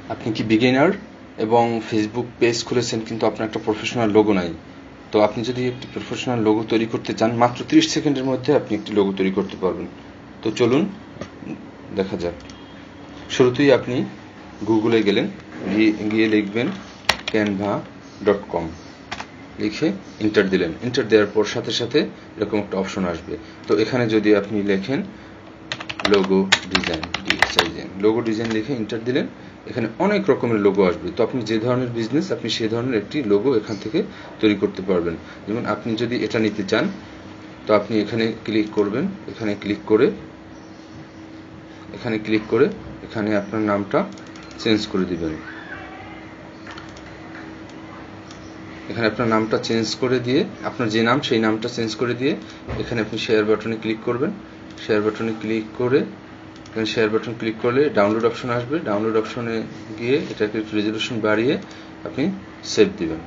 আপনি কি বিগিনার এবং ফেসবুক পেজ খুলেছেন কিন্তু আপনার একটা প্রফেশনাল লোগো নাই? তো আপনি যদি একটি প্রফেশনাল লোগো তৈরি করতে চান, মাত্র 30 সেকেন্ডের মধ্যে আপনি একটি লোগো তৈরি করতে পারবেন। তো চলুন দেখা যাক। শুরুতেই আপনি গুগলে গেলেন, গিয়ে লিখবেন canva.com, লিখে এন্টার দিলেন। এন্টার দেওয়ার পর সাথে সাথে এরকম একটা অপশন আসবে। তো এখানে যদি আপনি লেখেন লোগো ডিজাইন, লোগো ডিজাইন লিখে এন্টার দিলেন, এখানে অনেক রকমের লোগো আসবে। তো আপনি যে ধরনের বিজনেস, আপনি সেই ধরনের একটি লোগো এখান থেকে তৈরি করতে পারবেন। যেমন আপনি যদি এটা নিতে চান, তো আপনি এখানে ক্লিক করবেন। এখানে ক্লিক করে এখানে আপনার নামটা চেঞ্জ করে দিবেন। এখানে আপনার নামটা চেঞ্জ করে দিয়ে, আপনার যে নাম সেই নামটা চেঞ্জ করে দিয়ে এখানে আপনি শেয়ার বাটনে ক্লিক করবেন। শেয়ার বাটনে ক্লিক করে এখানে শেয়ার বাটন ক্লিক করলে ডাউনলোড অপশন আসবে। ডাউনলোড অপশনে গিয়ে এটাকে একটু রেজলিউশন বাড়িয়ে আপনি সেভ দিবেন।